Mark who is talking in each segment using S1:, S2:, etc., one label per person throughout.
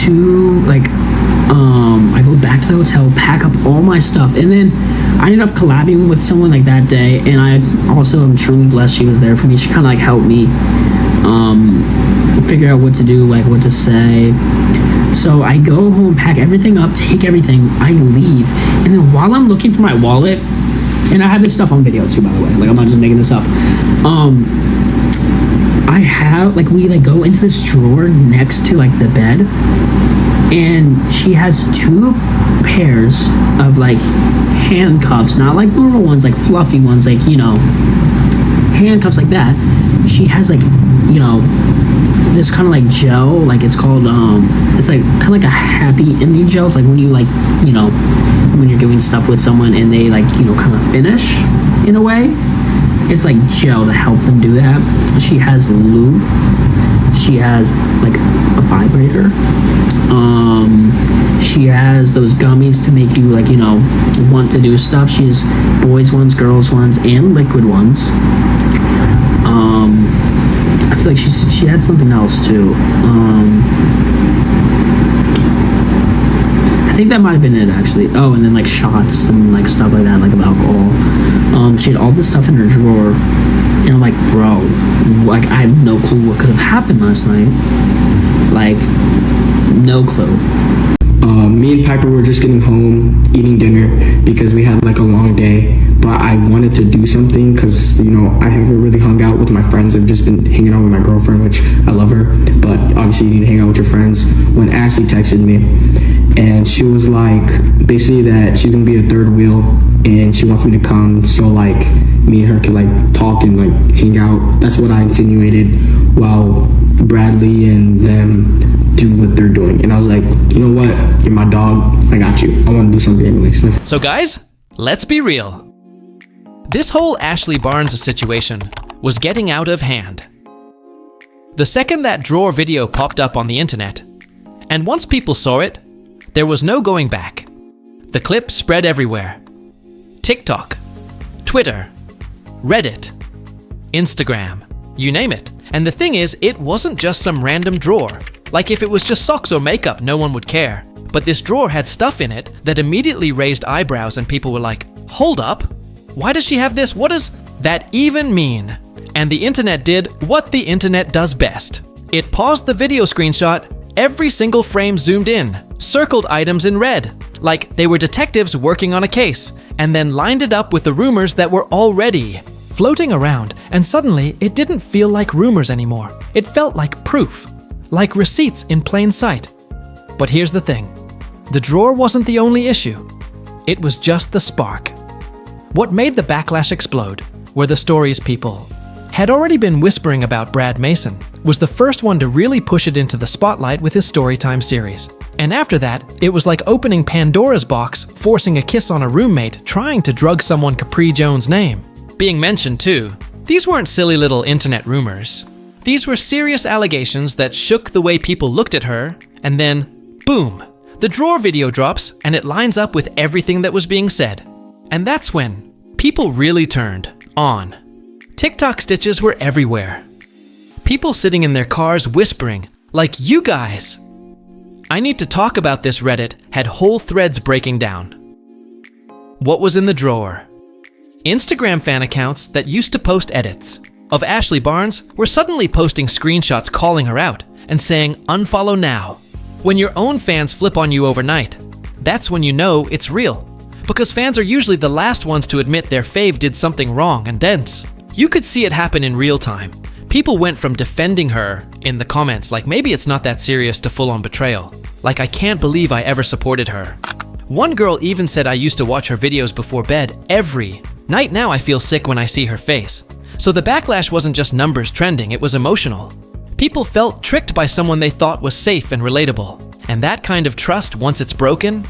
S1: to like I go back to the hotel, pack up all my stuff, and then I ended up collabing with someone like that day, and I also am truly blessed she was there for me. She kind of like helped me figure out what to do, like what to say. So I go home, pack everything up, take everything, I leave, and then while I'm looking for my wallet, and I have this stuff on video too, by the way, like I'm not just making this up, I have like, we like go into this drawer next to like the bed, and she has 2 pairs of like handcuffs, not like normal ones, like fluffy ones, like, you know, handcuffs like that. She has like, you know, this kind of like gel, like it's called it's like kind of like a happy ending gel. It's like when you like, you know, when you're doing stuff with someone and they like, you know, kind of finish in a way. It's like gel to help them do that. She has lube. She has like a vibrator. She has those gummies to make you like, you know, want to do stuff. She has boys ones, girls ones, and liquid ones. I feel like she had something else too. I think that might have been it actually. Oh, and then like shots and like stuff like that, like of alcohol. She had all this stuff in her drawer, and I'm like, bro, like I have no clue what could have happened last night. Like, no clue.
S2: Me and Piper were just getting home, eating dinner because we had like a long day, but I wanted to do something because, you know, I haven't really hung out with my friends. I've just been hanging out with my girlfriend, which I love her, but obviously you need to hang out with your friends. When Ashley texted me, and she was like, basically that she's gonna be a third wheel and she wants me to come so like me and her could like talk and like hang out. That's what I insinuated, while Bradley and them do what they're doing. And I was like, you know what, you're my dog, I got you, I want to do something anyways.
S3: So guys, let's be real. This whole Ashley Barnes situation was getting out of hand. The second that drawer video popped up on the internet, and once people saw it, there was no going back. The clip spread everywhere. TikTok, Twitter, Reddit, Instagram, you name it. And the thing is, it wasn't just some random drawer. Like if it was just socks or makeup, no one would care. But this drawer had stuff in it that immediately raised eyebrows, and people were like, hold up, why does she have this? What does that even mean? And the internet did what the internet does best. It paused the video screenshot, every single frame zoomed in, circled items in red, like they were detectives working on a case, and then lined it up with the rumors that were already floating around. And suddenly, it didn't feel like rumors anymore. It felt like proof, like receipts in plain sight. But here's the thing. The drawer wasn't the only issue. It was just the spark. What made the backlash explode were the stories people had already been whispering about. Brad Mason was the first one to really push it into the spotlight with his Storytime series. And after that, it was like opening Pandora's box, forcing a kiss on a roommate, trying to drug someone Capri Jones' name. Being mentioned too, these weren't silly little internet rumors. These were serious allegations that shook the way people looked at her, and then, boom, the drawer video drops and it lines up with everything that was being said. And that's when people really turned on. TikTok stitches were everywhere. People sitting in their cars whispering, like, you guys. I need to talk about this. Reddit had whole threads breaking down. What was in the drawer? Instagram fan accounts that used to post edits of Ashley Barnes were suddenly posting screenshots calling her out and saying, unfollow now. When your own fans flip on you overnight, that's when you know it's real. Because fans are usually the last ones to admit their fave did something wrong, and dense. You could see it happen in real time. People went from defending her in the comments, like maybe it's not that serious, to full-on betrayal. Like, I can't believe I ever supported her. One girl even said, I used to watch her videos before bed every night. Now I feel sick when I see her face. So the backlash wasn't just numbers trending, it was emotional. People felt tricked by someone they thought was safe and relatable. And that kind of trust, once it's broken,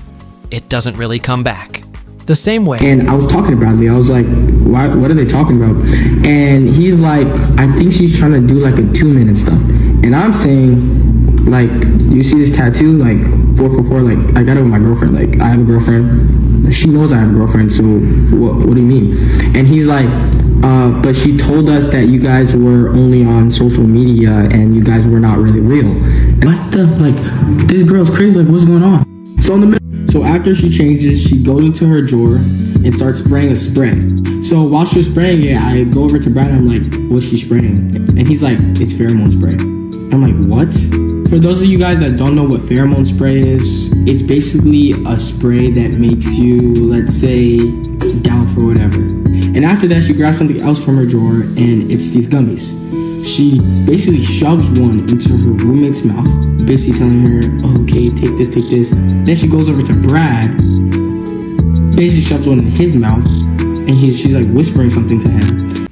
S3: it doesn't really come back the same way.
S2: And I was talking to Bradley, I was like, what are they talking about? And he's like, I think she's trying to do like a 2-minute stuff. And I'm saying, like, you see this tattoo, like 444, like I got it with my girlfriend, like I have a girlfriend. she knows I have a girlfriend, so what do you mean? And he's like, but she told us that you guys were only on social media and you guys were not really real. And what the, like, this girl's crazy, like, what's going on? So after she changes, she goes into her drawer and starts spraying a spray. So while she was spraying it, I go over to Brad and I'm like, what's she spraying? And he's like, it's pheromone spray. I'm like, what? For those of you guys that don't know what pheromone spray is, it's basically a spray that makes you, let's say, down for whatever. And after that, she grabs something else from her drawer, and it's these gummies. She basically shoves one into her roommate's mouth, basically telling her, oh, okay, take this, take this. Then she goes over to Brad, basically shoves one in his mouth, and she's like whispering something to him.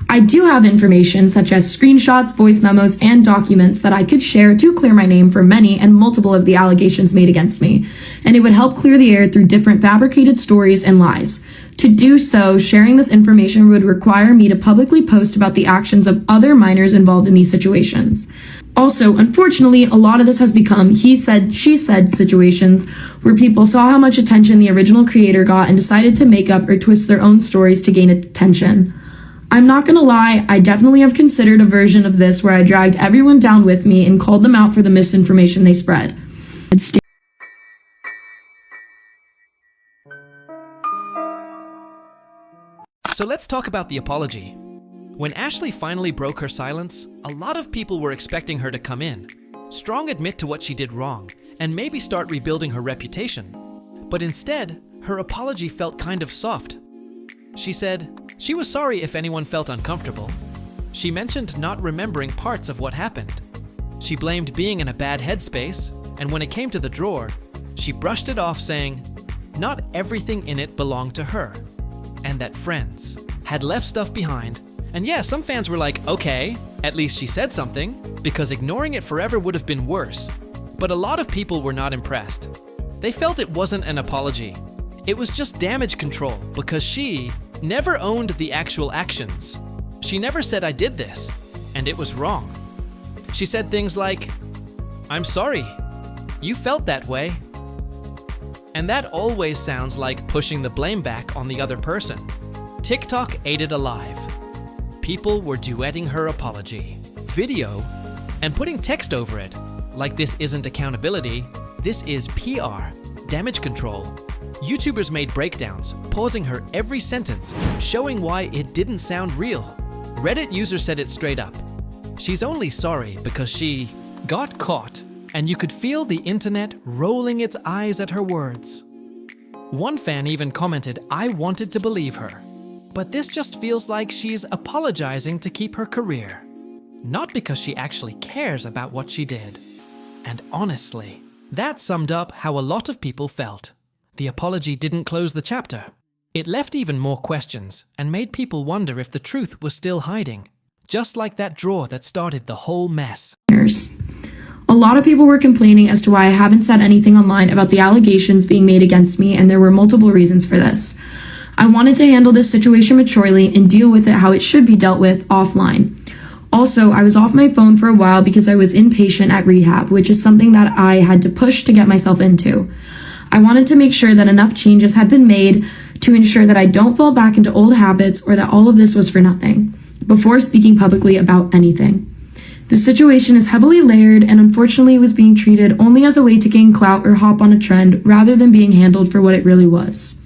S4: I do have information such as screenshots, voice memos, and documents that I could share to clear my name for many and multiple of the allegations made against me, and it would help clear the air through different fabricated stories and lies. To do so, sharing this information would require me to publicly post about the actions of other minors involved in these situations. Also, unfortunately, a lot of this has become he said, she said situations where people saw how much attention the original creator got and decided to make up or twist their own stories to gain attention. I'm not gonna lie, I definitely have considered a version of this where I dragged everyone down with me and called them out for the misinformation they spread.
S3: So let's talk about the apology. When Ashley finally broke her silence, a lot of people were expecting her to come in, strong admit to what she did wrong, and maybe start rebuilding her reputation. But instead, her apology felt kind of soft. She said she was sorry if anyone felt uncomfortable. She mentioned not remembering parts of what happened. She blamed being in a bad headspace, and when it came to the drawer, she brushed it off saying not everything in it belonged to her, and that friends had left stuff behind. And yeah, some fans were like, okay, at least she said something, because ignoring it forever would have been worse. But a lot of people were not impressed. They felt it wasn't an apology. It was just damage control because she never owned the actual actions. She never said I did this, and it was wrong. She said things like, I'm sorry, you felt that way. And that always sounds like pushing the blame back on the other person. TikTok ate it alive. People were duetting her apology, video, and putting text over it, like this isn't accountability, this is PR, damage control. YouTubers made breakdowns, pausing her every sentence, showing why it didn't sound real. Reddit users said it straight up. She's only sorry because she got caught, and you could feel the internet rolling its eyes at her words. One fan even commented, I wanted to believe her. But this just feels like she's apologizing to keep her career, not because she actually cares about what she did. And honestly, that summed up how a lot of people felt. The apology didn't close the chapter. It left even more questions and made people wonder if the truth was still hiding, just like that drawer that started the whole mess.
S4: A lot of people were complaining as to why I haven't said anything online about the allegations being made against me, and there were multiple reasons for this. I wanted to handle this situation maturely and deal with it how it should be dealt with offline. Also, I was off my phone for a while because I was inpatient at rehab, which is something that I had to push to get myself into. I wanted to make sure that enough changes had been made to ensure that I don't fall back into old habits or that all of this was for nothing, before speaking publicly about anything. The situation is heavily layered and unfortunately was being treated only as a way to gain clout or hop on a trend rather than being handled for what it really was.